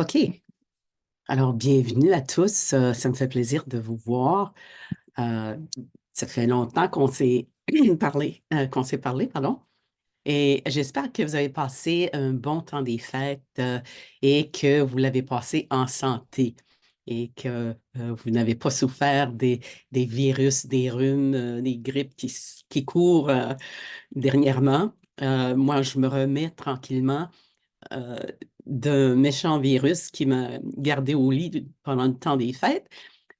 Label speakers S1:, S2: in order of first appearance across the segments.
S1: OK. Alors, bienvenue à tous. Ça me fait plaisir de vous voir. Euh, Ça fait longtemps qu'on s'est parlé, pardon. Et j'espère que vous avez passé un bon temps des fêtes et que vous l'avez passé en santé et que vous n'avez pas souffert des virus, des rhumes, des grippes qui courent dernièrement. Moi, je me remets tranquillement euh, d'un méchant virus qui m'a gardé au lit pendant le temps des fêtes.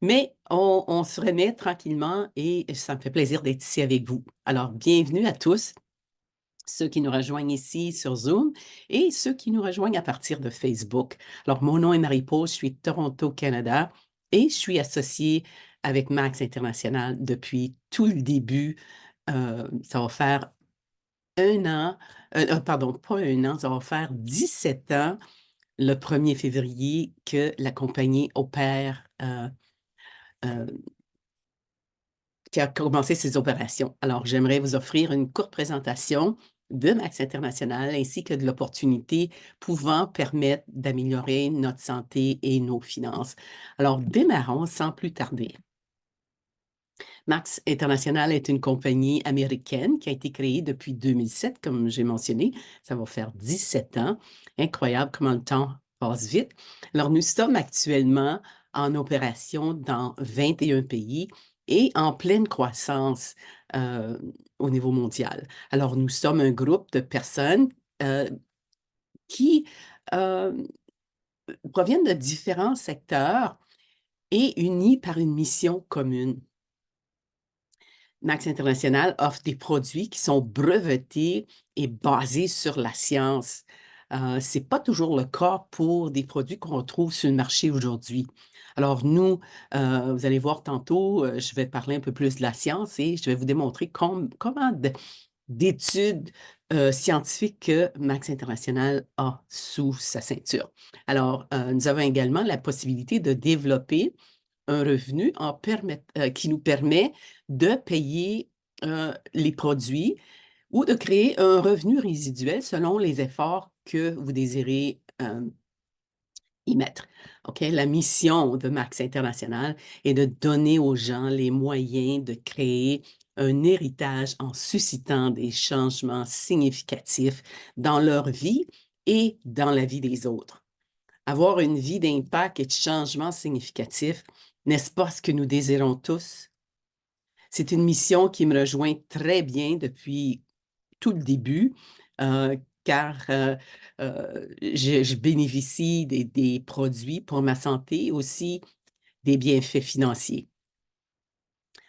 S1: Mais on se remet tranquillement et ça me fait plaisir d'être ici avec vous. Alors, bienvenue à tous, ceux qui nous rejoignent ici sur Zoom et ceux qui nous rejoignent à partir de Facebook. Alors, mon nom est Marie-Paul, je suis de Toronto, Canada, et je suis associée avec Max International depuis tout le début. Ça va faire un an, pardon, pas un an, ça va faire 17 ans le 1er février que la compagnie opère, euh, qui a commencé ses opérations. Alors, j'aimerais vous offrir une courte présentation de Max International ainsi que de l'opportunité pouvant permettre d'améliorer notre santé et nos finances. Alors, démarrons sans plus tarder. Max International est une compagnie américaine qui a été créée depuis 2007, comme j'ai mentionné. Ça va faire 17 ans. Incroyable comment le temps passe vite. Alors, nous sommes actuellement en opération dans 21 pays et en pleine croissance euh, au niveau mondial. Alors, nous sommes un groupe de personnes euh, qui euh, proviennent de différents secteurs et unis par une mission commune. Max International offre des produits qui sont brevetés et basés sur la science. Ce n'est pas toujours le cas pour des produits qu'on trouve sur le marché aujourd'hui. Alors nous, vous allez voir tantôt, je vais parler un peu plus de la science et je vais vous démontrer comment d'études scientifiques que Max International a sous sa ceinture. Alors, nous avons également la possibilité de développer un revenu qui nous permet de payer les produits ou de créer un revenu résiduel selon les efforts que vous désirez y mettre. OK? La mission de Max International est de donner aux gens les moyens de créer un héritage en suscitant des changements significatifs dans leur vie et dans la vie des autres. Avoir une vie d'impact et de changement significatif, n'est-ce pas ce que nous désirons tous? C'est une mission qui me rejoint très bien depuis tout le début, car je bénéficie des produits pour ma santé et aussi des bienfaits financiers.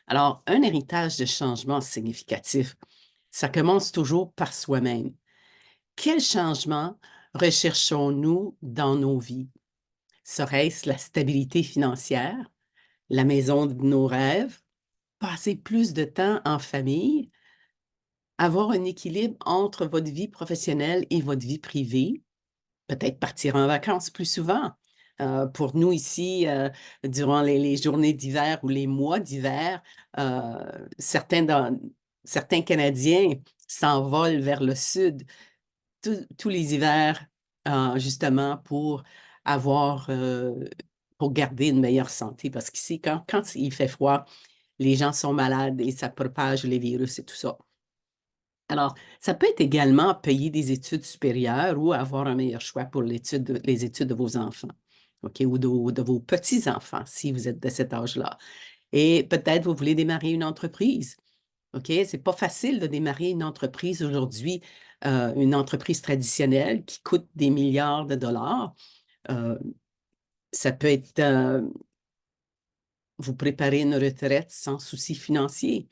S1: Alors, un héritage de changement significatif, ça commence toujours par soi-même. Quel changement recherchons-nous dans nos vies? Serait-ce la stabilité financière, la maison de nos rêves, passer plus de temps en famille, avoir un équilibre entre votre vie professionnelle et votre vie privée, peut-être partir en vacances plus souvent. Pour nous ici, durant les journées d'hiver ou les mois d'hiver, euh, certains, certains Canadiens s'envolent vers le sud tous les hivers, justement pour garder une meilleure santé. Parce qu'ici, quand il fait froid, les gens sont malades et ça propage les virus et tout ça. Alors, ça peut être également payer des études supérieures ou avoir un meilleur choix pour les études de vos enfants, OK, ou de vos petits-enfants, si vous êtes de cet âge-là. Et peut-être vous voulez démarrer une entreprise. OK? C'est pas facile de démarrer une entreprise aujourd'hui, une entreprise traditionnelle qui coûte des milliards de dollars. Euh, Ça peut être vous préparer une retraite sans souci financier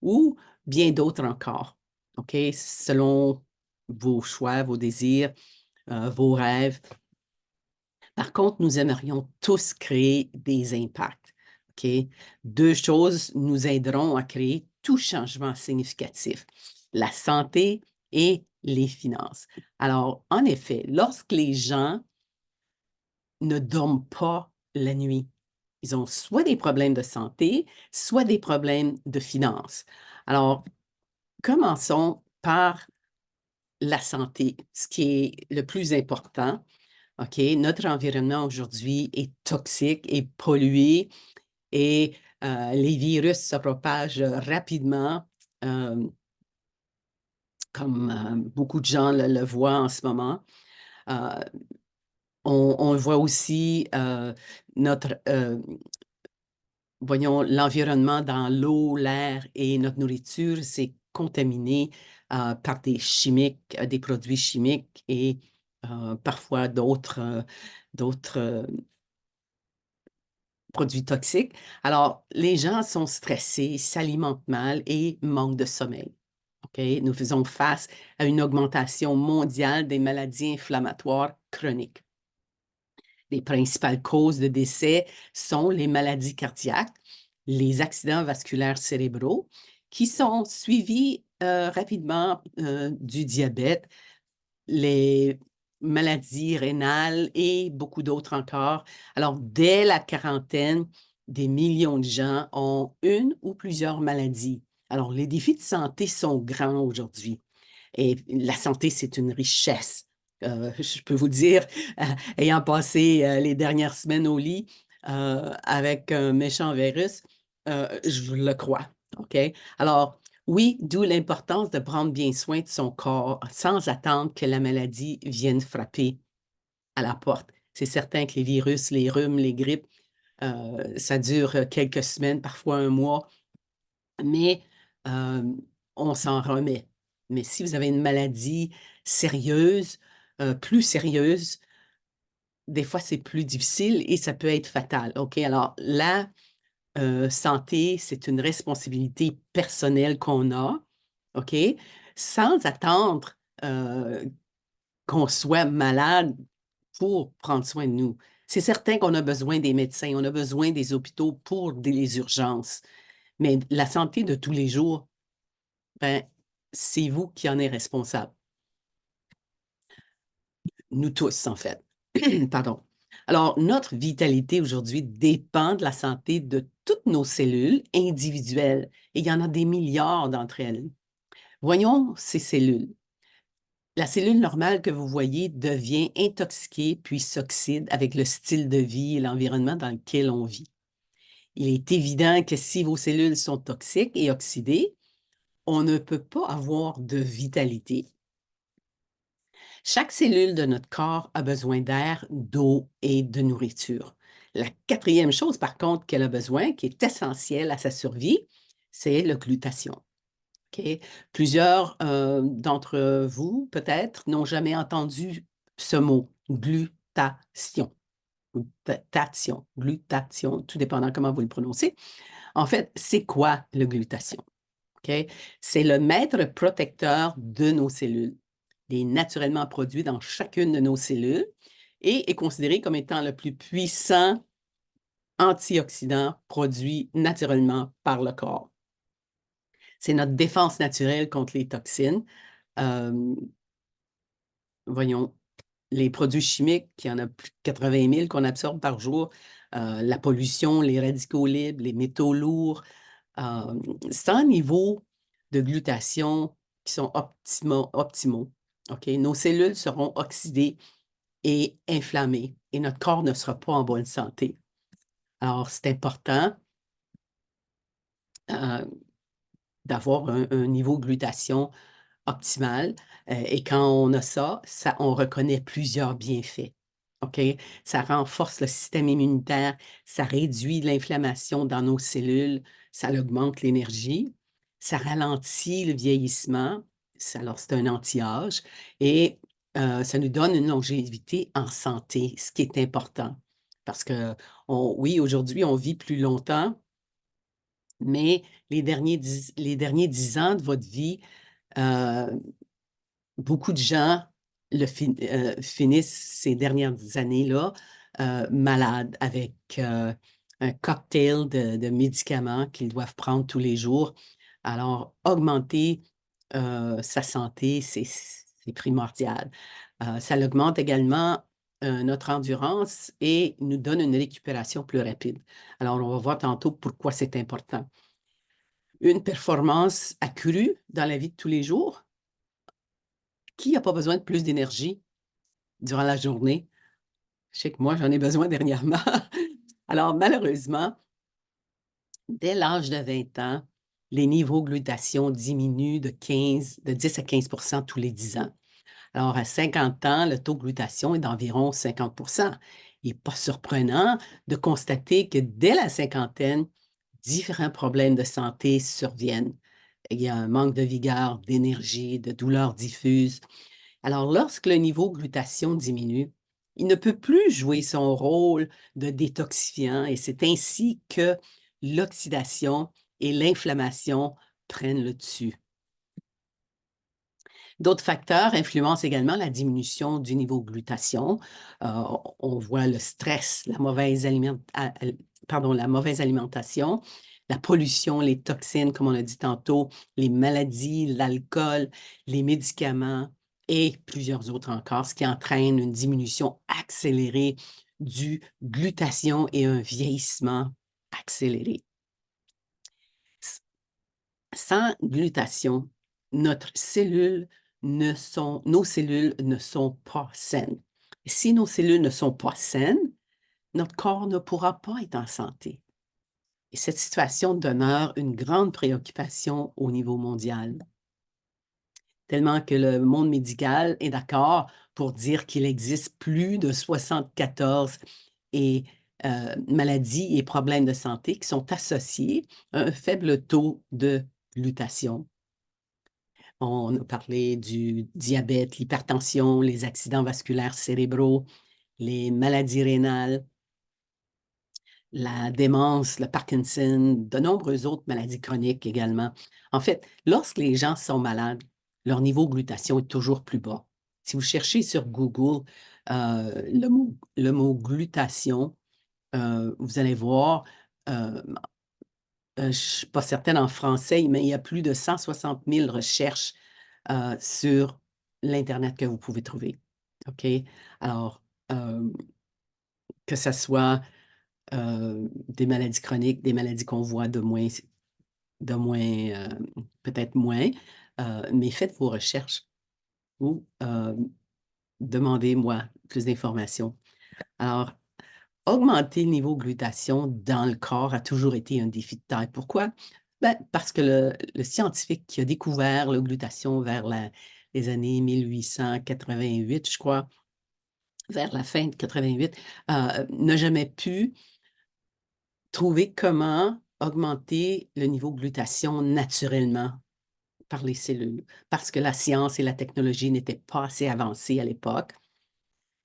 S1: ou bien d'autres encore. OK? Selon vos choix, vos désirs, vos rêves. Par contre, nous aimerions tous créer des impacts. OK? Deux choses nous aideront à créer tout changement significatif, la santé et les finances. Alors, en effet, lorsque les gens ne dorment pas la nuit, ils ont soit des problèmes de santé, soit des problèmes de finances. Alors, commençons par la santé, ce qui est le plus important. OK? Notre environnement aujourd'hui est toxique et pollué et les virus se propagent rapidement, euh, comme beaucoup de gens le voient en ce moment. Euh, on voit aussi notre, voyons, l'environnement dans l'eau, l'air et notre nourriture, c'est contaminé par des chimiques, des produits chimiques et parfois d'autres produits toxiques. Alors, les gens sont stressés, s'alimentent mal et manquent de sommeil. OK? Nous faisons face à une augmentation mondiale des maladies inflammatoires chroniques. Les principales causes de décès sont les maladies cardiaques, les accidents vasculaires cérébraux, qui sont suivis rapidement du diabète, les maladies rénales et beaucoup d'autres encore. Alors, dès la quarantaine, des millions de gens ont une ou plusieurs maladies. Alors, les défis de santé sont grands aujourd'hui. Et la santé, c'est une richesse. Je peux vous dire, ayant passé les dernières semaines au lit avec un méchant virus, je le crois. OK? Alors, oui, d'où l'importance de prendre bien soin de son corps sans attendre que la maladie vienne frapper à la porte. C'est certain que les virus, les rhumes, les grippes, ça dure quelques semaines, parfois un mois, mais on s'en remet. Mais si vous avez une maladie sérieuse, plus sérieuse, des fois, c'est plus difficile et ça peut être fatal. OK? Alors, la santé, c'est une responsabilité personnelle qu'on a, OK? Sans attendre qu'on soit malade pour prendre soin de nous. C'est certain qu'on a besoin des médecins, on a besoin des hôpitaux pour les urgences, mais la santé de tous les jours, ben, c'est vous qui en êtes responsable. Nous tous, en fait. Pardon. Alors, notre vitalité aujourd'hui dépend de la santé de toutes nos cellules individuelles et il y en a des milliards d'entre elles. Voyons ces cellules. La cellule normale que vous voyez devient intoxiquée puis s'oxyde avec le style de vie et l'environnement dans lequel on vit. Il est évident que si vos cellules sont toxiques et oxydées, on ne peut pas avoir de vitalité. Chaque cellule de notre corps a besoin d'air, d'eau et de nourriture. La quatrième chose, par contre, qu'elle a besoin, qui est essentielle à sa survie, c'est le glutathion. OK? Plusieurs d'entre vous, peut-être, n'ont jamais entendu ce mot, glutation. Glutation, tout dépendant comment vous le prononcez. En fait, c'est quoi le glutation? OK? C'est le maître protecteur de nos cellules. Il est naturellement produit dans chacune de nos cellules et est considéré comme étant le plus puissant antioxydant produit naturellement par le corps. C'est notre défense naturelle contre les toxines. Euh, voyons, les produits chimiques, il y en a plus de 80 000 qu'on absorbe par jour, la pollution, les radicaux libres, les métaux lourds, c'est un niveau de glutation qui sont optimaux. OK? Nos cellules seront oxydées et inflammées et notre corps ne sera pas en bonne santé. Alors, c'est important euh, d'avoir un niveau de glutation optimal. Et quand on a ça, on reconnaît plusieurs bienfaits. OK? Ça renforce le système immunitaire, ça réduit l'inflammation dans nos cellules, ça augmente l'énergie, ça ralentit le vieillissement, alors c'est un anti-âge, et ça nous donne une longévité en santé, ce qui est important. Parce que, oui, aujourd'hui, on vit plus longtemps, mais les derniers 10 ans de votre vie, euh, beaucoup de gens finissent ces dernières années-là malades avec un cocktail de médicaments qu'ils doivent prendre tous les jours. Alors, augmenter sa santé, c'est primordial. Ça augmente également notre endurance et nous donne une récupération plus rapide. Alors, on va voir tantôt pourquoi c'est important. Une performance accrue dans la vie de tous les jours. Qui n'a pas besoin de plus d'énergie durant la journée? Je sais que moi, j'en ai besoin dernièrement. Alors malheureusement, dès l'âge de 20 ans, les niveaux de glutathion diminuent de 10 à 15 tous les 10 ans. Alors, à 50 ans, le taux de glutation est d'environ 50. Il n'est pas surprenant de constater que dès la cinquantaine, différents problèmes de santé surviennent. Il y a un manque de vigueur, d'énergie, de douleurs diffuses. Alors, lorsque le niveau de glutation diminue, il ne peut plus jouer son rôle de détoxifiant et c'est ainsi que l'oxydation et l'inflammation prennent le dessus. D'autres facteurs influencent également la diminution du niveau de glutation. On voit le stress, la mauvaise alimentation, la pollution, les toxines, comme on a dit tantôt, les maladies, l'alcool, les médicaments et plusieurs autres encore, ce qui entraîne une diminution accélérée du glutation et un vieillissement accéléré. Sans glutation, nos cellules ne sont pas saines. Si nos cellules ne sont pas saines, notre corps ne pourra pas être en santé. Et cette situation demeure une grande préoccupation au niveau mondial, tellement que le monde médical est d'accord pour dire qu'il existe plus de 74 et, maladies et problèmes de santé qui sont associés à un faible taux de glutation. On a parlé du diabète, l'hypertension, les accidents vasculaires cérébraux, les maladies rénales, la démence, le Parkinson, de nombreuses autres maladies chroniques également. En fait, lorsque les gens sont malades, leur niveau de glutation est toujours plus bas. Si vous cherchez sur Google le mot glutation, vous allez voir, je ne suis pas certaine en français, mais il y a plus de 160 000 recherches sur l'Internet que vous pouvez trouver. OK? Alors, que ce soit des maladies chroniques, des maladies qu'on voit de moins, peut-être moins, mais faites vos recherches ou demandez-moi plus d'informations. Alors, augmenter le niveau de glutation dans le corps a toujours été un défi de taille. Pourquoi? Ben, parce que le scientifique qui a découvert la glutation vers les années 1888, je crois, vers la fin de 88, n'a jamais pu trouver comment augmenter le niveau de glutation naturellement par les cellules, parce que la science et la technologie n'étaient pas assez avancées à l'époque.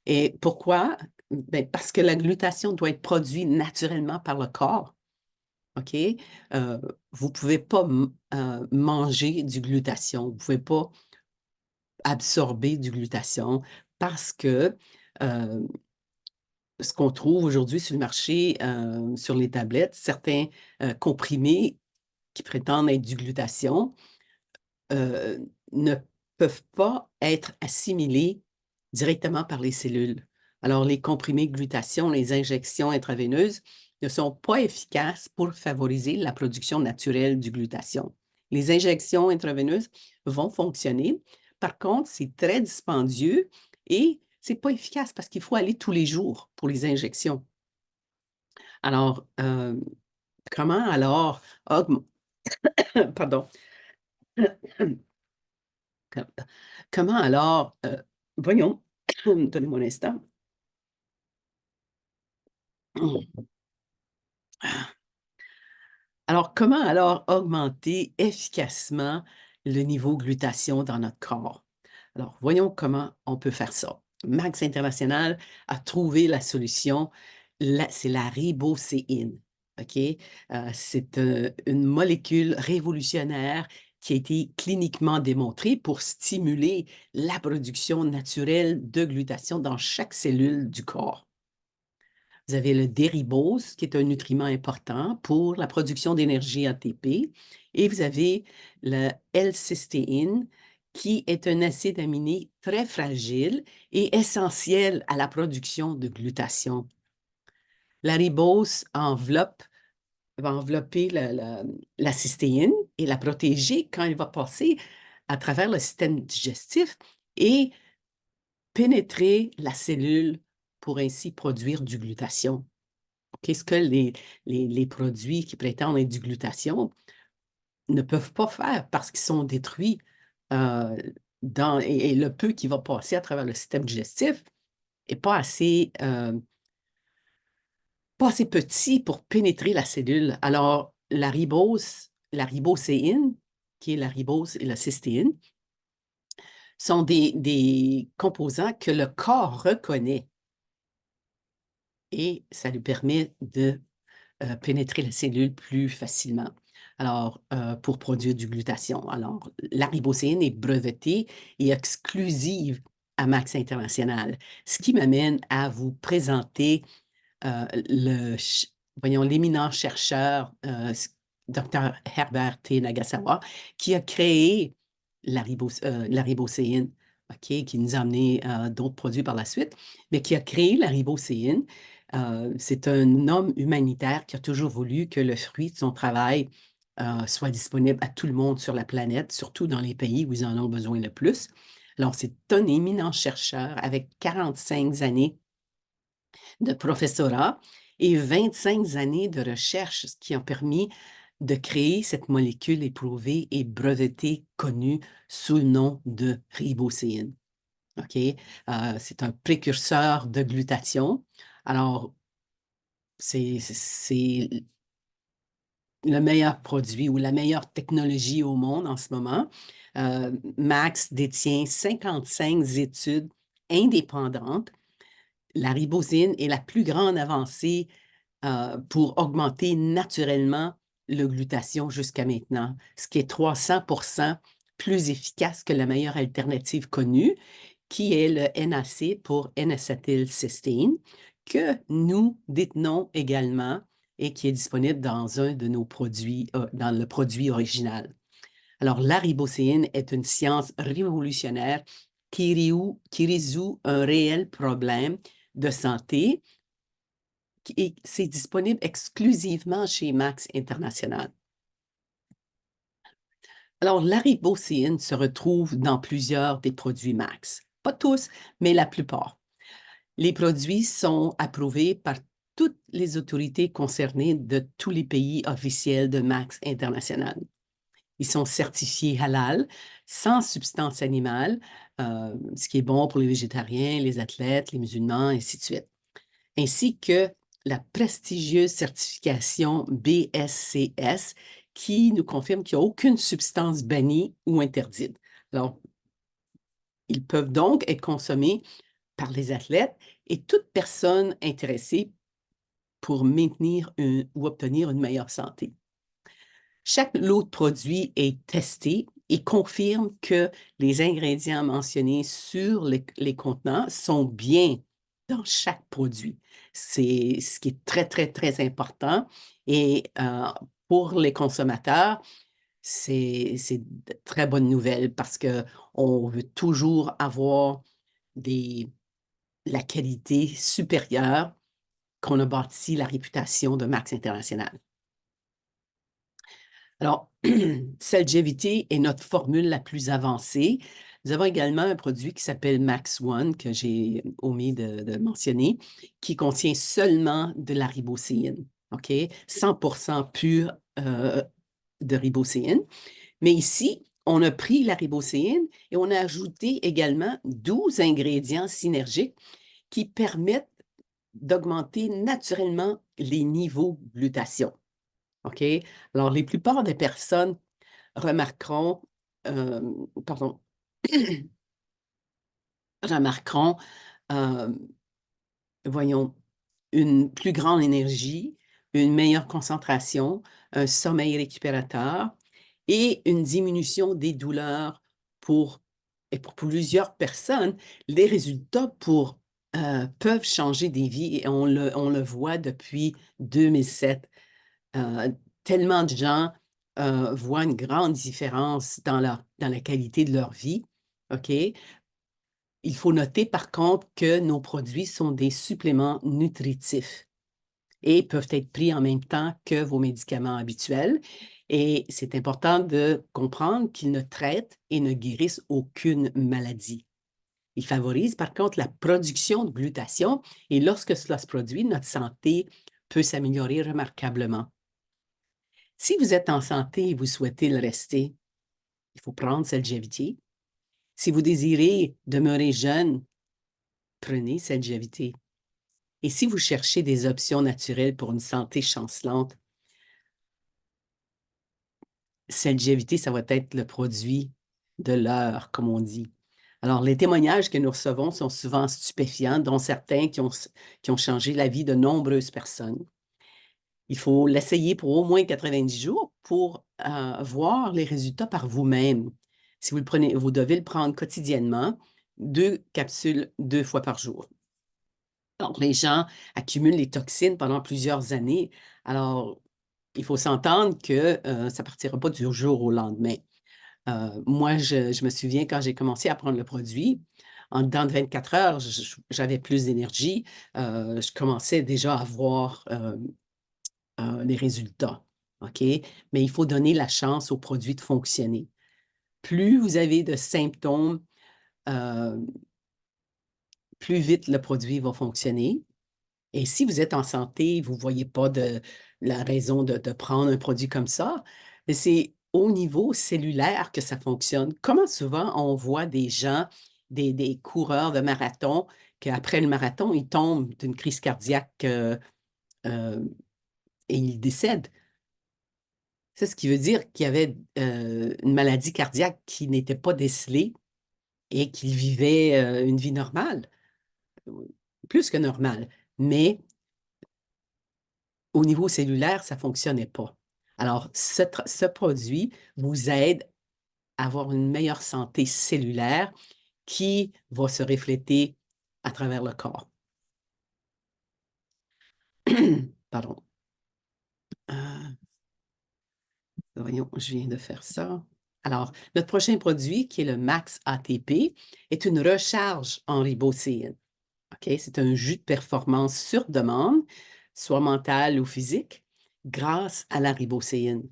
S1: Et pourquoi? Ben, parce que la glutation doit être produite naturellement par le corps. OK? Vous ne pouvez pas manger du glutation. Vous ne pouvez pas absorber du glutation parce que ce qu'on trouve aujourd'hui sur le marché, sur les tablettes, certains comprimés qui prétendent être du glutation, ne peuvent pas être assimilés directement par les cellules. Alors, les comprimés de glutation, les injections intraveineuses ne sont pas efficaces pour favoriser la production naturelle du glutation. Les injections intraveineuses vont fonctionner. Par contre, c'est très dispendieux et c'est pas efficace parce qu'il faut aller tous les jours pour les injections. Alors, comment alors augm pardon. Com comment alors, voyons, donnez-moi un instant. Alors, comment alors augmenter efficacement le niveau de glutation dans notre corps? Alors, voyons comment on peut faire ça. Max International a trouvé la solution, c'est la ribocéine, OK? C'est, une molécule révolutionnaire qui a été cliniquement démontrée pour stimuler la production naturelle de glutation dans chaque cellule du corps. Vous avez le déribose, qui est un nutriment important pour la production d'énergie ATP, et vous avez le L-cystéine, qui est un acide aminé très fragile et essentiel à la production de glutation. La ribose va envelopper la cystéine et la protéger quand elle va passer à travers le système digestif et pénétrer la cellule pour ainsi produire du glutathion. Qu'est-ce que les produits qui prétendent être du glutathion ne peuvent pas faire parce qu'ils sont détruits euh, et le peu qui va passer à travers le système digestif n'est pas assez petit pour pénétrer la cellule. Alors, la ribocéine, qui est la ribose et la cystéine, sont des composants que le corps reconnaît et ça lui permet de pénétrer la cellule plus facilement. Alors, pour produire du glutathion. Alors, la ribocéine est brevetée et exclusive à Max International, ce qui m'amène à vous présenter voyons, l'éminent chercheur Dr. Herbert T. Nagasawa, qui a créé la ribocéine, OK, qui nous a amené d'autres produits par la suite, mais qui a créé la ribocéine. C'est un homme humanitaire qui a toujours voulu que le fruit de son travail soit disponible à tout le monde sur la planète, surtout dans les pays où ils en ont besoin le plus. Alors, c'est un éminent chercheur avec 45 années de professorat et 25 années de recherche, ce qui a permis de créer cette molécule éprouvée et brevetée connue sous le nom de ribocéine. OK? C'est un précurseur de glutathion. Alors, c'est le meilleur produit ou la meilleure technologie au monde en ce moment. Max détient 55 études indépendantes. La ribosine est la plus grande avancée pour augmenter naturellement le glutathion jusqu'à maintenant, ce qui est 300 plus efficace que la meilleure alternative connue, qui est le NAC pour N-acetylcysteine, que nous détenons également et qui est disponible dans un de nos produits, dans le produit original. Alors, la ribocéine est une science révolutionnaire qui résout un réel problème de santé et c'est disponible exclusivement chez Max International. Alors, la ribocéine se retrouve dans plusieurs des produits Max. Pas tous, mais la plupart. Les produits sont approuvés par toutes les autorités concernées de tous les pays officiels de Max International. Ils sont certifiés halal, sans substance animale, ce qui est bon pour les végétariens, les athlètes, les musulmans, et ainsi de suite. Ainsi que la prestigieuse certification BSCS qui nous confirme qu'il n'y a aucune substance bannie ou interdite. Alors, ils peuvent donc être consommés par les athlètes et toute personne intéressée pour maintenir ou obtenir une meilleure santé. Chaque lot de produit est testé et confirme que les ingrédients mentionnés sur les contenants sont bien dans chaque produit. C'est ce qui est très, très, très important. Et pour les consommateurs, c'est de très bonne nouvelle parce qu'on veut toujours avoir la qualité supérieure qu'on a bâti la réputation de Max International. Alors, Celgevity est notre formule la plus avancée. Nous avons également un produit qui s'appelle Max One, que j'ai omis de mentionner, qui contient seulement de la ribocéine, OK? 100% pur de ribocéine. Mais ici, on a pris la ribocéine et on a ajouté également 12 ingrédients synergiques qui permettent d'augmenter naturellement les niveaux de glutathion. OK? Alors, la plupart des personnes remarqueront, euh, pardon, remarqueront, euh, voyons, une plus grande énergie, une meilleure concentration, un sommeil récupérateur et une diminution des douleurs et pour plusieurs personnes, les résultats peuvent changer des vies et on le voit depuis 2007. Euh, Tellement de gens voient une grande différence dans la qualité de leur vie. OK? Il faut noter par contre que nos produits sont des suppléments nutritifs et peuvent être pris en même temps que vos médicaments habituels. Et c'est important de comprendre qu'ils ne traitent et ne guérissent aucune maladie. Il favorise par contre la production de glutathion et lorsque cela se produit, notre santé peut s'améliorer remarquablement. Si vous êtes en santé et vous souhaitez le rester, il faut prendre Celgevity. Si vous désirez demeurer jeune, prenez Celgevity. Et si vous cherchez des options naturelles pour une santé chancelante, Celgevity, ça va être le produit de l'heure, comme on dit. Alors, les témoignages que nous recevons sont souvent stupéfiants, dont certains qui ont changé la vie de nombreuses personnes. Il faut l'essayer pour au moins 90 jours pour voir les résultats par vous-même. Si vous le prenez, vous devez le prendre quotidiennement, 2 capsules 2 fois par jour. Alors, les gens accumulent les toxines pendant plusieurs années. Alors, il faut s'entendre que ça ne partira pas du jour au lendemain. Moi, je me souviens quand j'ai commencé à prendre le produit, en dedans de 24 heures, j'avais plus d'énergie. Je commençais déjà à voir les résultats. OK? Mais il faut donner la chance au produit de fonctionner. Plus vous avez de symptômes, euh, plus vite le produit va fonctionner. Et si vous êtes en santé, vous ne voyez pas la raison de prendre un produit comme ça, mais c'est au niveau cellulaire que ça fonctionne. Comment souvent on voit des gens, des coureurs de marathon, qu'après le marathon, ils tombent d'une crise cardiaque euh, et ils décèdent. C'est ce qui veut dire qu'il y avait une maladie cardiaque qui n'était pas décelée et qu'ils vivaient une vie normale, plus que normale. Mais au niveau cellulaire, ça ne fonctionnait pas. Alors, ce produit vous aide à avoir une meilleure santé cellulaire qui va se refléter à travers le corps. Pardon. Euh, Voyons, je viens de faire ça. Alors, notre prochain produit, qui est le Max ATP, est une recharge en ribocéine. OK? C'est un jus de performance sur demande, soit mentale ou physique, grâce à la ribocéine.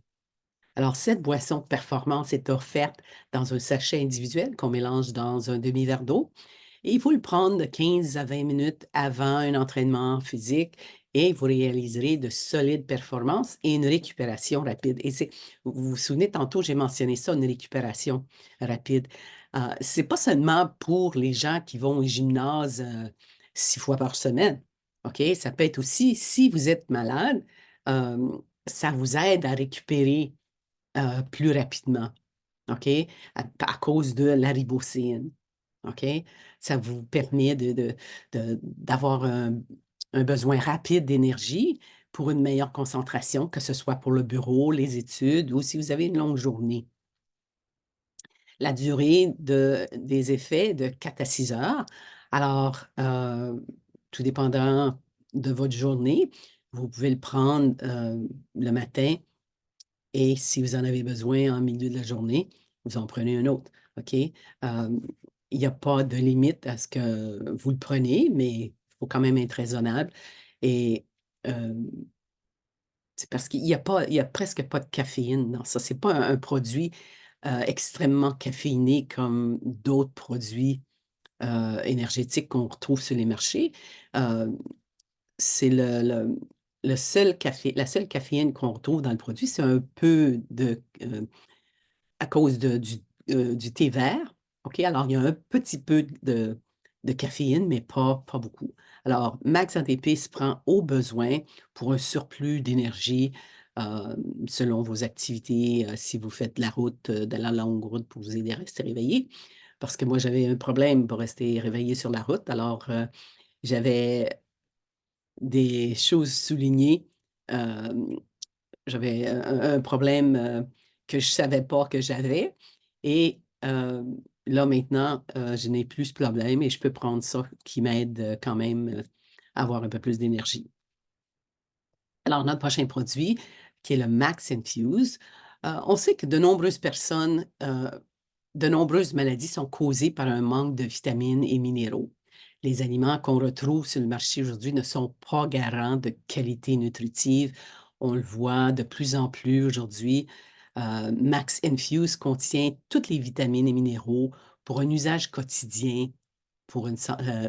S1: Alors, cette boisson de performance est offerte dans un sachet individuel qu'on mélange dans un demi-verre d'eau. Et il faut le prendre de 15 à 20 minutes avant un entraînement physique et vous réaliserez de solides performances et une récupération rapide. Et vous vous souvenez, tantôt, j'ai mentionné ça, une récupération rapide. Ce n'est pas seulement pour les gens qui vont au gymnase 6 fois par semaine. OK? Ça peut être aussi, si vous êtes malade, euh, ça vous aide à récupérer plus rapidement, OK? À cause de la ribocéine, OK? Ça vous permet d'avoir un besoin rapide d'énergie pour une meilleure concentration, que ce soit pour le bureau, les études ou si vous avez une longue journée. La durée des effets de 4 à 6 heures. Alors, tout dépendant de votre journée, vous pouvez le prendre le matin, et si vous en avez besoin en milieu de la journée, vous en prenez un autre, OK? Il n'y a pas de limite à ce que vous le preniez, mais il faut quand même être raisonnable. Et euh, c'est parce il y a presque pas de caféine dans ça. Ce n'est pas un produit extrêmement caféiné comme d'autres produits énergétiques qu'on retrouve sur les marchés. Euh, c'est le seul la seule caféine qu'on retrouve dans le produit, c'est un peu à cause du thé vert. OK? Alors, il y a un petit peu de caféine, mais pas beaucoup. Alors, Max ATP se prend au besoin pour un surplus d'énergie euh, selon vos activités, si vous faites de la route, de la longue route pour vous aider à rester réveillé. Parce que moi, j'avais un problème pour rester réveillé sur la route. Alors, j'avais des choses soulignées. euh, J'avais un problème que je ne savais pas que j'avais. Et là, maintenant, je n'ai plus ce problème et je peux prendre ça qui m'aide quand même à avoir un peu plus d'énergie. Alors, notre prochain produit, qui est le Max Infuse, on sait que de nombreuses personnes, de nombreuses maladies sont causées par un manque de vitamines et minéraux. Les aliments qu'on retrouve sur le marché aujourd'hui ne sont pas garants de qualité nutritive. On le voit de plus en plus aujourd'hui. Max Infuse contient toutes les vitamines et minéraux pour un usage quotidien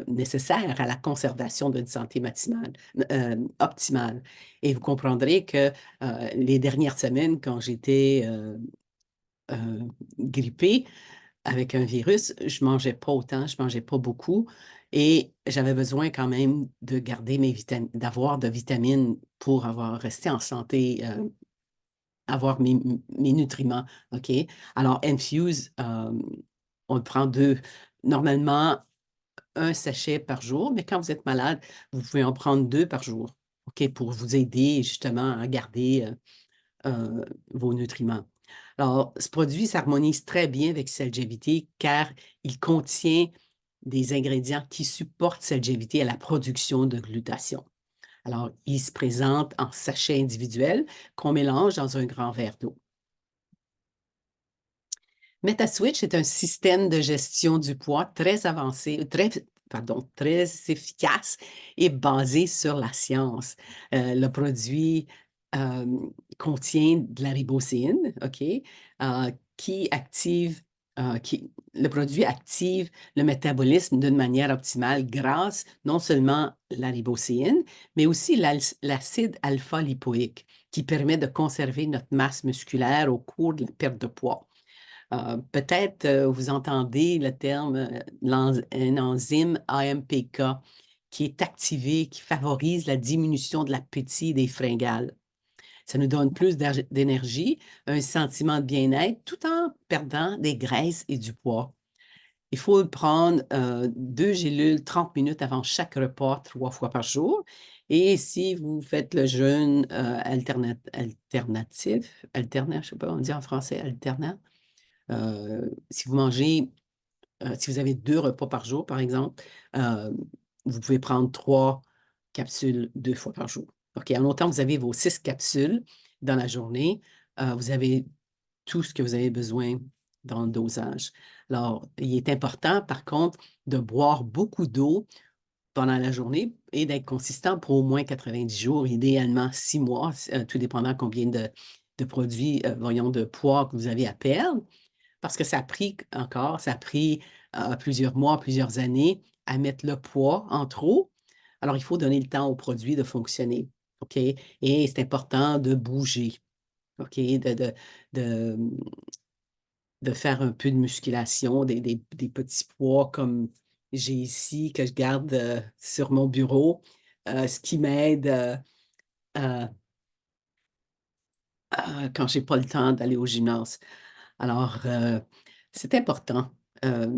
S1: nécessaires à la conservation d'une santé optimale. Et vous comprendrez que les dernières semaines, quand j'étais grippée avec un virus, je mangeais pas autant, je mangeais pas beaucoup et j'avais besoin quand même de garder mes vitamines, d'avoir de vitamines pour rester en santé, avoir mes nutriments. OK? Alors, Infuse, on le prend normalement un sachet par jour, mais quand vous êtes malade, vous pouvez en prendre 2 par jour. OK? Pour vous aider justement à garder vos nutriments. Alors, ce produit s'harmonise très bien avec Celgevity car il contient des ingrédients qui supportent Celgevity à la production de glutathion. Alors, il se présente en sachets individuels qu'on mélange dans un grand verre d'eau. MetaSwitch est un système de gestion du poids très avancé, très efficace et basé sur la science. Le produit euh, contient de la ribosine, OK, qui active, le produit active le métabolisme d'une manière optimale grâce non seulement la ribosine, mais aussi l'acide alpha-lipoïque qui permet de conserver notre masse musculaire au cours de la perte de poids. Peut-être vous entendez le terme un enzyme AMPK qui est activé, qui favorise la diminution de l'appétit et des fringales. Ça nous donne plus d'énergie, un sentiment de bien-être, tout en perdant des graisses et du poids. Il faut prendre 2 gélules 30 minutes avant chaque repas, 3 fois par jour. Et si vous faites le jeûne alternatif, je ne sais pas, on dit en français alternant, si vous mangez, si vous avez 2 repas par jour, par exemple, euh, vous pouvez prendre 3 capsules 2 fois par jour. OK, en autant vous avez vos 6 capsules dans la journée, vous avez tout ce que vous avez besoin dans le dosage. Alors, il est important, par contre, de boire beaucoup d'eau pendant la journée et d'être consistant pour au moins 90 jours, idéalement 6 mois, tout dépendant combien de produits, voyons, de poids que vous avez à perdre. Parce que ça a pris plusieurs mois, plusieurs années à mettre le poids en trop. Alors, il faut donner le temps au produit de fonctionner. OK? Et c'est important de bouger. OK? De, de faire un peu de musculation, des petits poids comme j'ai ici, que je garde sur mon bureau, ce qui m'aide à- quand je n'ai pas le temps d'aller au gymnase. Alors, c'est important. Euh,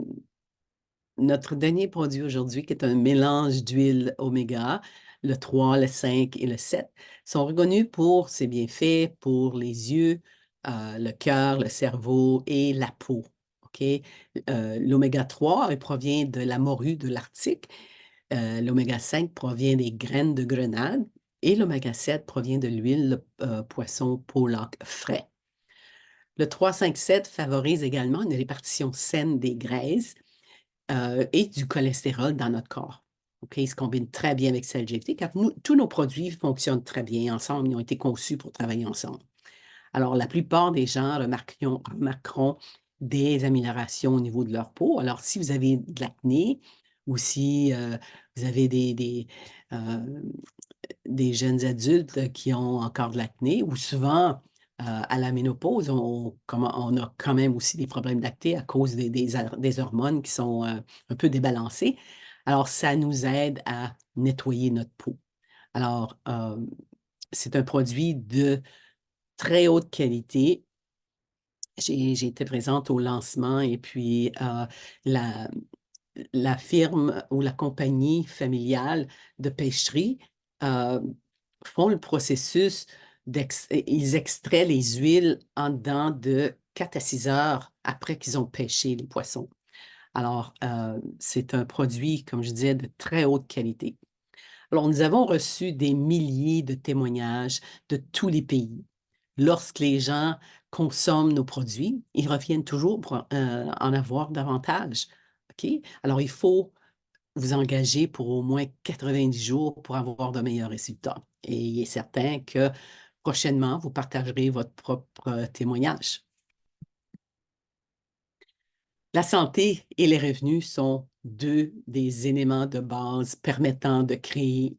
S1: Notre dernier produit aujourd'hui, qui est un mélange d'huile oméga, le 3, le 5 et le 7, sont reconnus pour ses bienfaits pour les yeux, le cœur, le cerveau et la peau. OK? L'oméga 3 il provient de la morue de l'Arctique. L'oméga 5 provient des graines de grenade et l'oméga 7 provient de l'huile de poisson Pollock frais. Le 3-5-7 favorise également une répartition saine des graisses et du cholestérol dans notre corps. OK? Il se combine très bien avec Celgevity car tous nos produits fonctionnent très bien ensemble. Ils ont été conçus pour travailler ensemble. Alors, la plupart des gens remarqueront des améliorations au niveau de leur peau. Alors, si vous avez de l'acné ou si vous avez euh, des jeunes adultes qui ont encore de l'acné ou souvent à la ménopause, on a quand même aussi des problèmes d'acné à cause des hormones qui sont un peu débalancées. Alors, ça nous aide à nettoyer notre peau. Alors, c'est un produit de très haute qualité. J'ai été présente au lancement et puis la, la firme ou la compagnie familiale de pêcherie euh, font le processus, ils extraient les huiles en dedans de 4 à 6 heures après qu'ils ont pêché les poissons. Alors, c'est un produit, comme je disais, de très haute qualité. Alors, nous avons reçu des milliers de témoignages de tous les pays. Lorsque les gens consomment nos produits, ils reviennent toujours pour en avoir davantage. OK? Alors, il faut vous engager pour au moins 90 jours pour avoir de meilleurs résultats. Et il est certain que prochainement, vous partagerez votre propre témoignage. La santé et les revenus sont deux des éléments de base permettant de créer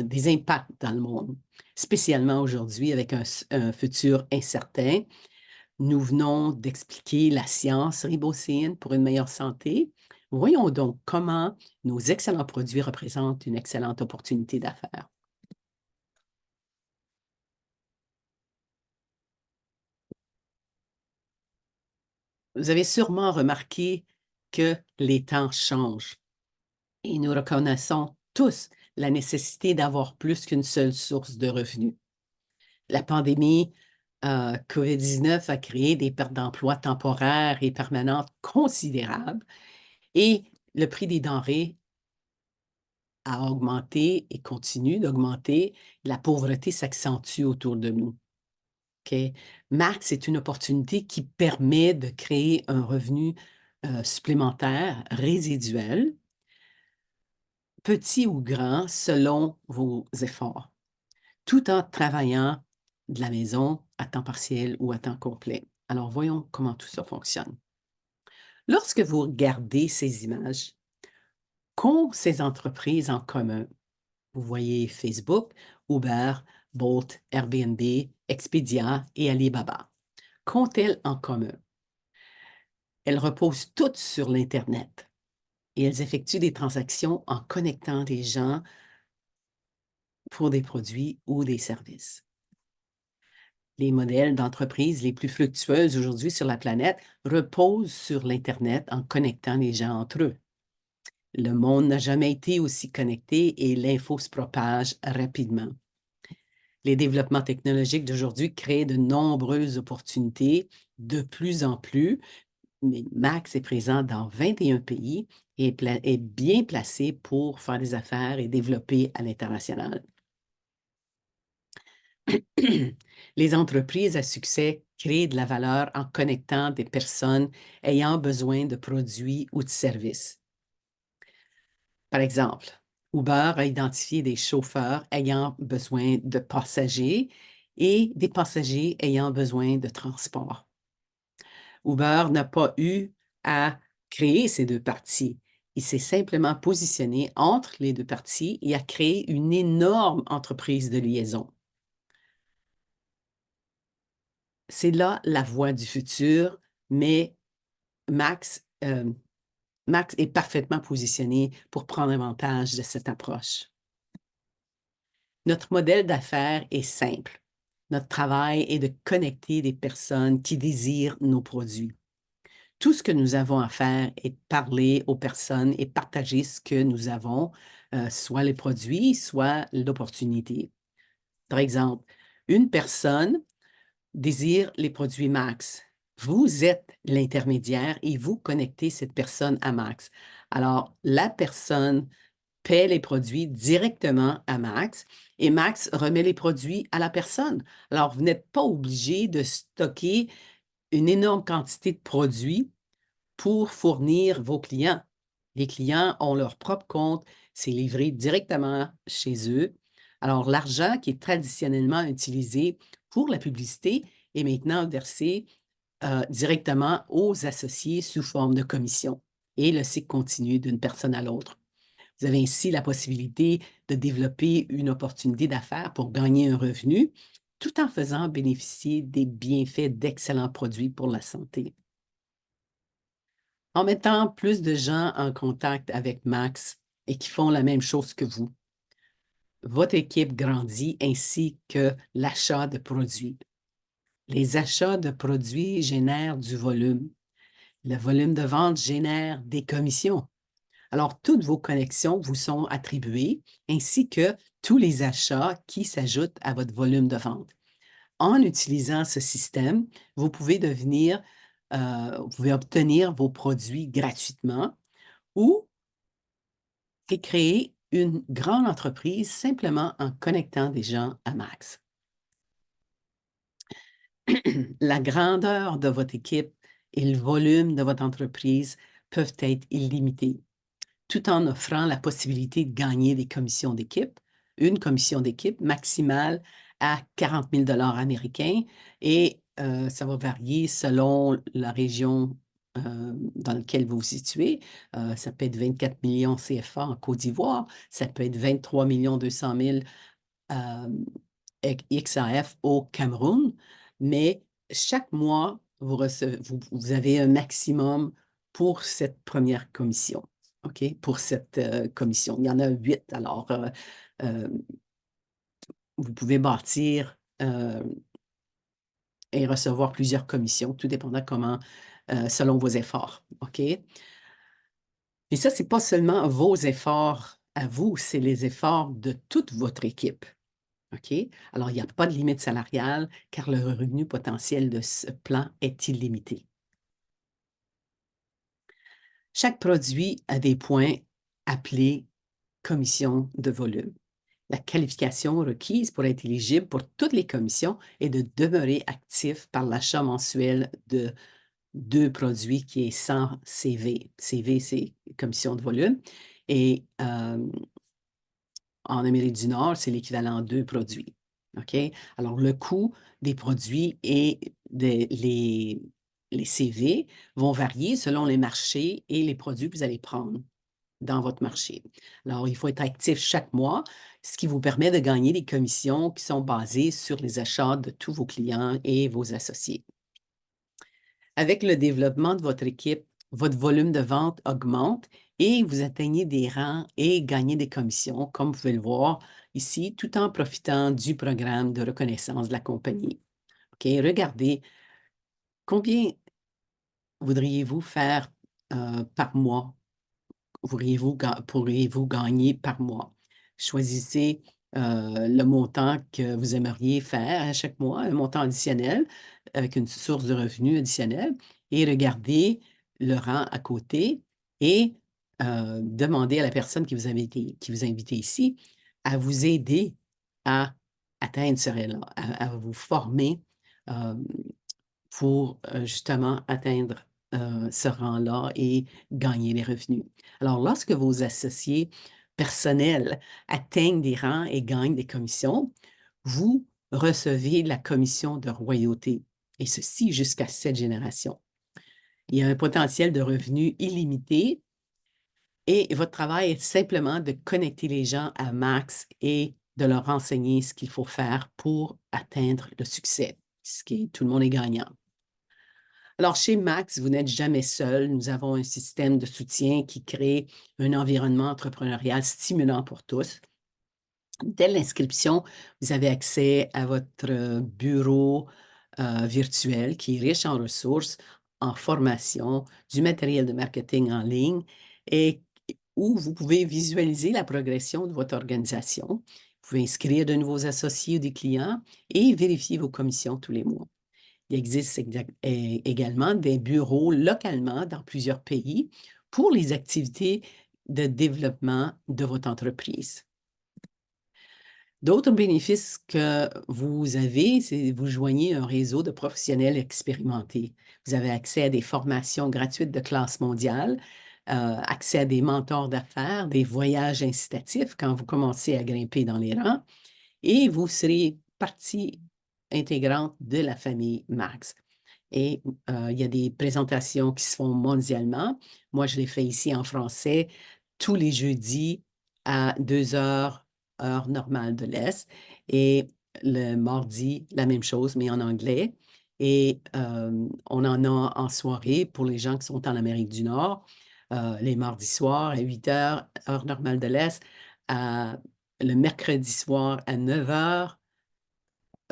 S1: des impacts dans le monde, spécialement aujourd'hui avec un futur incertain. Nous venons d'expliquer la science ribocéine pour une meilleure santé. Voyons donc comment nos excellents produits représentent une excellente opportunité d'affaires. Vous avez sûrement remarqué que les temps changent et nous reconnaissons tous la nécessité d'avoir plus qu'une seule source de revenus. La pandémie COVID-19 a créé des pertes d'emplois temporaires et permanentes considérables et le prix des denrées a augmenté et continue d'augmenter. La pauvreté s'accentue autour de nous. OK? Max est une opportunité qui permet de créer un revenu supplémentaire résiduel, petit ou grand, selon vos efforts, tout en travaillant de la maison à temps partiel ou à temps complet. Alors, voyons comment tout ça fonctionne. Lorsque vous regardez ces images, qu'ont ces entreprises en commun? Vous voyez Facebook, Uber, Bolt, Airbnb, Expedia et Alibaba. Qu'ont-elles en commun? Elles reposent toutes sur l'Internet et elles effectuent des transactions en connectant des gens pour des produits ou des services. Les modèles d'entreprise les plus fructueuses aujourd'hui sur la planète reposent sur l'Internet en connectant les gens entre eux. Le monde n'a jamais été aussi connecté et l'info se propage rapidement. Les développements technologiques d'aujourd'hui créent de nombreuses opportunités de plus en plus, mais Max est présent dans 21 pays et est bien placé pour faire des affaires et développer à l'international. Les entreprises à succès créent de la valeur en connectant des personnes ayant besoin de produits ou de services. Par exemple, Uber a identifié des chauffeurs ayant besoin de passagers et des passagers ayant besoin de transport. Uber n'a pas eu à créer ces deux parties. Il s'est simplement positionné entre les deux parties et a créé une énorme entreprise de liaison. C'est là la voie du futur, mais Max, Max est parfaitement positionné pour prendre avantage de cette approche. Notre modèle d'affaires est simple. Notre travail est de connecter des personnes qui désirent nos produits. Tout ce que nous avons à faire est de parler aux personnes et partager ce que nous avons, soit les produits, soit l'opportunité. Par exemple, une personne désire les produits Max. Vous êtes l'intermédiaire et vous connectez cette personne à Max. Alors, la personne paie les produits directement à Max et Max remet les produits à la personne. Alors, vous n'êtes pas obligé de stocker une énorme quantité de produits pour fournir vos clients. Les clients ont leur propre compte, c'est livré directement chez eux. Alors, l'argent qui est traditionnellement utilisé pour la publicité est maintenant versé directement aux associés sous forme de commission. Et le cycle continue d'une personne à l'autre. Vous avez ainsi la possibilité de développer une opportunité d'affaires pour gagner un revenu tout en faisant bénéficier des bienfaits d'excellents produits pour la santé. En mettant plus de gens en contact avec Max et qui font la même chose que vous, votre équipe grandit ainsi que l'achat de produits. Les achats de produits génèrent du volume. Le volume de vente génère des commissions. Alors, toutes vos connexions vous sont attribuées, ainsi que tous les achats qui s'ajoutent à votre volume de vente. En utilisant ce système, vous pouvez vous pouvez obtenir vos produits gratuitement ou créer une grande entreprise simplement en connectant des gens à Max. La grandeur de votre équipe et le volume de votre entreprise peuvent être illimités, tout en offrant la possibilité de gagner des commissions d'équipe, une commission d'équipe maximale à 40 000 américains et ça va varier selon la région dans lequel vous vous situez. Ça peut être 24 millions CFA en Côte d'Ivoire, ça peut être 23 200 000 XAF au Cameroun, mais chaque mois, vous avez un maximum pour cette première commission. OK? Pour cette commission. Il y en a 8. Alors, vous pouvez bâtir et recevoir plusieurs commissions, tout dépendant comment, selon vos efforts. OK? Et ça, ce n'est pas seulement vos efforts à vous, c'est les efforts de toute votre équipe. OK? Alors, il n'y a pas de limite salariale car le revenu potentiel de ce plan est illimité. Chaque produit a des points appelés commissions de volume. La qualification requise pour être éligible pour toutes les commissions est de demeurer actif par l'achat mensuel de 2 produits qui est 100 CV. CV, c'est commission de volume. Et en Amérique du Nord, c'est l'équivalent de 2 produits. OK? Alors, le coût des produits et les CV vont varier selon les marchés et les produits que vous allez prendre dans votre marché. Alors, il faut être actif chaque mois, ce qui vous permet de gagner des commissions qui sont basées sur les achats de tous vos clients et vos associés. Avec le développement de votre équipe, votre volume de vente augmente et vous atteignez des rangs et gagnez des commissions, comme vous pouvez le voir ici, tout en profitant du programme de reconnaissance de la compagnie. OK, regardez, combien voudriez-vous faire par mois? Pourriez-vous gagner par mois? Choisissez le montant que vous aimeriez faire à chaque mois, un montant additionnel avec une source de revenus additionnelle et regardez le rang à côté et demandez à la personne qui vous a invité ici à vous aider à atteindre ce rang-là, à vous former euh, pour justement atteindre ce rang-là et gagner les revenus. Alors, lorsque vos associés personnels atteignent des rangs et gagnent des commissions, vous recevez la commission de royauté, et ceci jusqu'à 7 générations. Il y a un potentiel de revenus illimité et votre travail est simplement de connecter les gens à Max et de leur enseigner ce qu'il faut faire pour atteindre le succès, tout le monde est gagnant. Alors, chez Max, vous n'êtes jamais seul. Nous avons un système de soutien qui crée un environnement entrepreneurial stimulant pour tous. Dès l'inscription, vous avez accès à votre bureau virtuel qui est riche en ressources, en formation, du matériel de marketing en ligne et où vous pouvez visualiser la progression de votre organisation. Vous pouvez inscrire de nouveaux associés ou des clients et vérifier vos commissions tous les mois. Il existe également des bureaux localement dans plusieurs pays pour les activités de développement de votre entreprise. D'autres bénéfices que vous avez, c'est vous joignez un réseau de professionnels expérimentés. Vous avez accès à des formations gratuites de classe mondiale, accès à des mentors d'affaires, des voyages incitatifs quand vous commencez à grimper dans les rangs et vous serez partie intégrante de la famille Max. Et il y a des présentations qui se font mondialement. Moi, je les fais ici en français tous les jeudis à 2 heures, heure normale de l'Est. Et le mardi, la même chose, mais en anglais. Et on en a en soirée pour les gens qui sont en Amérique du Nord, les mardis soirs à 8 heures, heure normale de l'Est, le mercredi soir à 9 heures,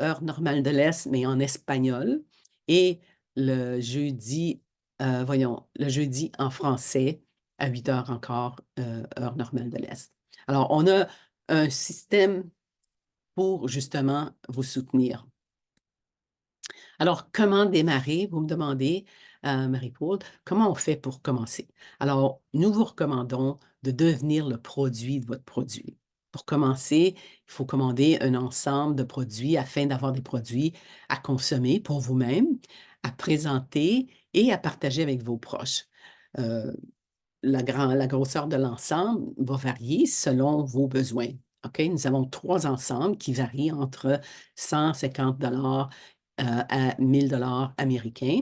S1: heure normale de l'Est, mais en espagnol. Et le jeudi, le jeudi en français à 8 heures encore, heure normale de l'Est. Alors, on a un système pour justement vous soutenir. Alors, comment démarrer? Vous me demandez, Marie-Paul, comment on fait pour commencer? Alors, nous vous recommandons de devenir le produit de votre produit. Pour commencer, il faut commander un ensemble de produits afin d'avoir des produits à consommer pour vous-même, à présenter et à partager avec vos proches. La grosseur de l'ensemble va varier selon vos besoins. OK? Nous avons 3 ensembles qui varient entre 150 à 1000 américains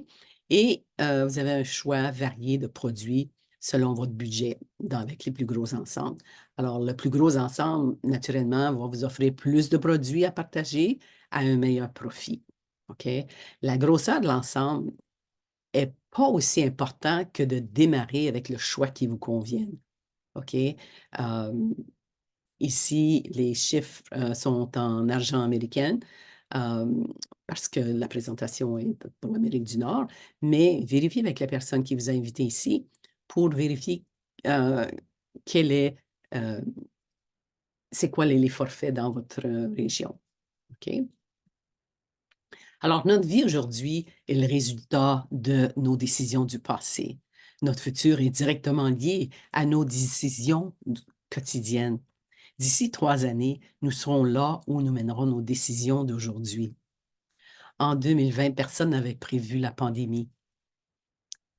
S1: et vous avez un choix varié de produits selon votre budget avec les plus gros ensembles. Alors, le plus gros ensemble, naturellement, va vous offrir plus de produits à partager à un meilleur profit. OK? La grosseur de l'ensemble est pas aussi important que de démarrer avec le choix qui vous convienne. OK? Hem, Ici, les chiffres, sont en argent américain, hem, parce que la présentation est pour l'Amérique du Nord, mais vérifiez avec la personne qui vous a invité ici pour vérifier, heu, quel est, heu, c'est quoi les forfaits dans votre, région. OK? Alors, notre vie aujourd'hui est le résultat de nos décisions du passé. Notre futur est directement lié à nos décisions quotidiennes. D'ici 3 années, nous serons là où nous mènerons nos décisions d'aujourd'hui. En 2020, personne n'avait prévu la pandémie.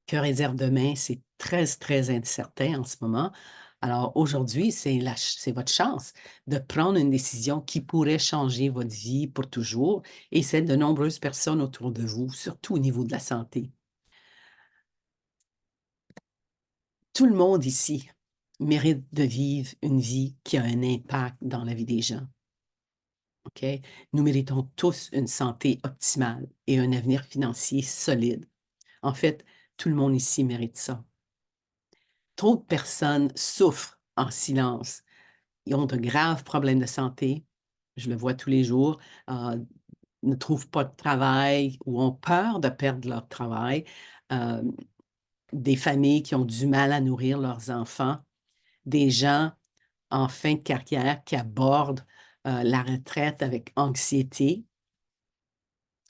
S1: Que réserve demain? C'est très, très incertain en ce moment. Alors aujourd'hui, c'est votre chance de prendre une décision qui pourrait changer votre vie pour toujours et celle de nombreuses personnes autour de vous, surtout au niveau de la santé. Tout le monde ici mérite de vivre une vie qui a un impact dans la vie des gens. OK? Nous méritons tous une santé optimale et un avenir financier solide. En fait, tout le monde ici mérite ça. Trop de personnes souffrent en silence. Ils ont de graves problèmes de santé. Je le vois tous les jours. Ne trouvent pas de travail ou ont peur de perdre leur travail. Euh, des familles qui ont du mal à nourrir leurs enfants. Des gens en fin de carrière qui abordent la retraite avec anxiété.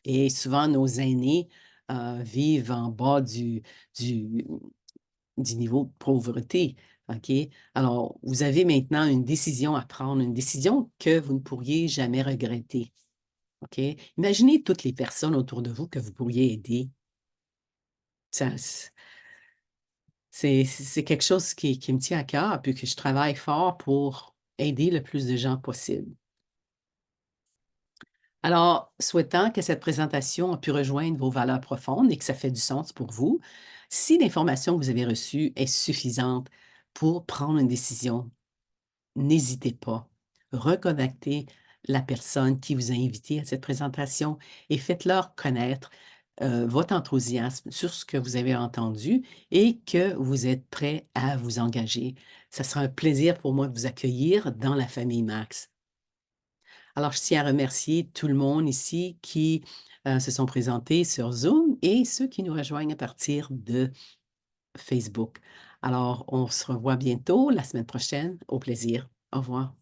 S1: Et souvent, nos aînés vivent en bas du, du niveau de pauvreté. OK? Alors, vous avez maintenant une décision à prendre, une décision que vous ne pourriez jamais regretter. OK? Imaginez toutes les personnes autour de vous que vous pourriez aider. Ça, c'est quelque chose qui me tient à cœur, puis que je travaille fort pour aider le plus de gens possible. Alors, souhaitant que cette présentation a pu rejoindre vos valeurs profondes et que ça fait du sens pour vous, si l'information que vous avez reçue est suffisante pour prendre une décision, n'hésitez pas. Recontactez la personne qui vous a invité à cette présentation et faites-leur connaître votre enthousiasme sur ce que vous avez entendu et que vous êtes prêt à vous engager. Ça sera un plaisir pour moi de vous accueillir dans la famille Max. Alors, je tiens à remercier tout le monde ici qui se sont présentés sur Zoom et ceux qui nous rejoignent à partir de Facebook. Alors, on se revoit bientôt la semaine prochaine. Au plaisir. Au revoir.